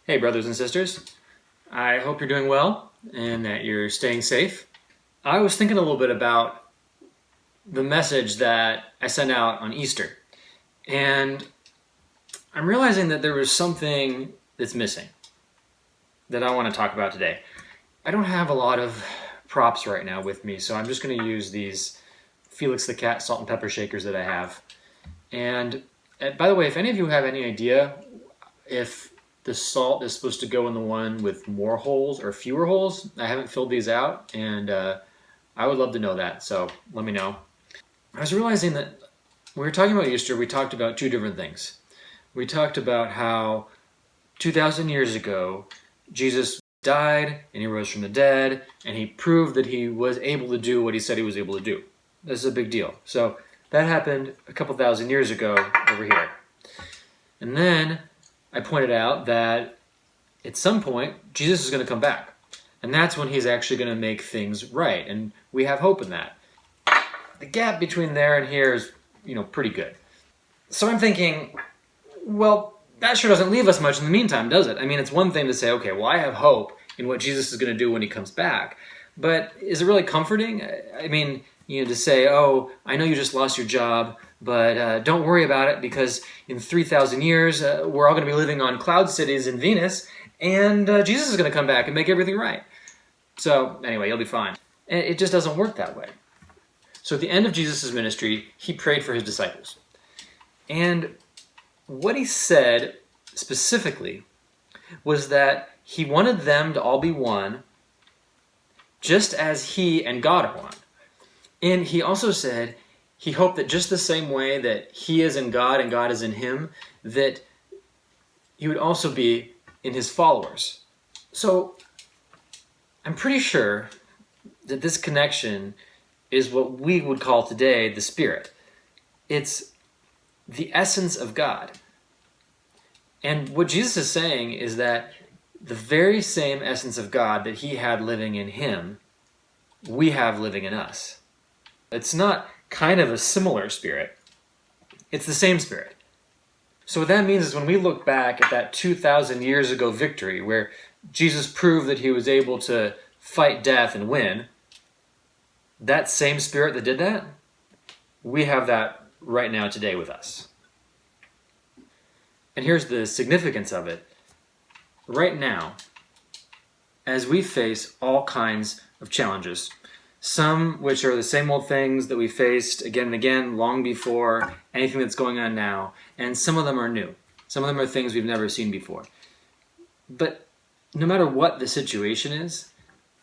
Hey, brothers and sisters. I hope you're doing well and that you're staying safe. I was thinking a little bit about the message that I sent out on Easter, and I'm realizing that there was something that's missing that I want to talk about today. I don't have a lot of props right now with me, so I'm just going to use these Felix the Cat salt and pepper shakers that I have. And by the way, if any of you have any idea if the salt is supposed to go in the one with more holes or fewer holes, I haven't filled these out, and I would love to know that, so let me know. I was realizing that when we were talking about Easter, we talked about two different things. We talked about how 2,000 years ago, Jesus died and he rose from the dead, and he proved that he was able to do what he said he was able to do. This is a big deal. So that happened a couple thousand years ago over here. And then I pointed out that at some point, Jesus is going to come back. And that's when he's actually going to make things right. And we have hope in that. The gap between there and here is, pretty good. So I'm thinking, well, that sure doesn't leave us much in the meantime, does it? I mean, it's one thing to say, okay, well, I have hope in what Jesus is going to do when he comes back. But is it really comforting? I mean, to say, oh, I know you just lost your job, but don't worry about it because in 3,000 years, we're all going to be living on cloud cities in Venus, and Jesus is going to come back and make everything right. So anyway, you'll be fine. And it just doesn't work that way. So at the end of Jesus' ministry, he prayed for his disciples. And what he said specifically was that he wanted them to all be one, just as he and God are one. And he also said he hoped that just the same way that he is in God and God is in him, that he would also be in his followers. So I'm pretty sure that this connection is what we would call today the Spirit. It's the essence of God. And what Jesus is saying is that the very same essence of God that he had living in him, we have living in us. It's not kind of a similar spirit. It's the same spirit. So what that means is when we look back at that 2,000 years ago victory where Jesus proved that he was able to fight death and win, that same spirit that did that, we have that right now today with us. And here's the significance of it. Right now, as we face all kinds of challenges, some which are the same old things that we faced again and again long before anything that's going on now, and some of them are new. Some of them are things we've never seen before. But no matter what the situation is,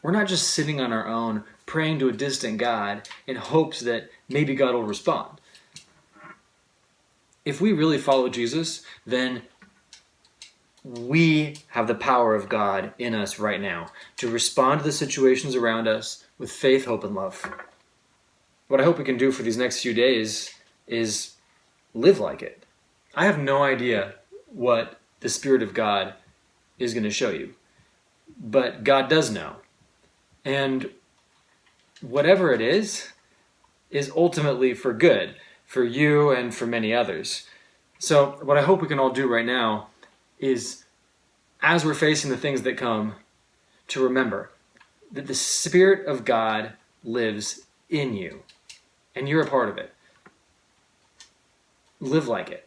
we're not just sitting on our own praying to a distant God in hopes that maybe God will respond. If we really follow Jesus, then we have the power of God in us right now to respond to the situations around us with faith, hope, and love. What I hope we can do for these next few days is live like it. I have no idea what the Spirit of God is going to show you, but God does know. And whatever it is ultimately for good, for you and for many others. So what I hope we can all do right now is, as we're facing the things that come, to remember that the Spirit of God lives in you, and you're a part of it. Live like it.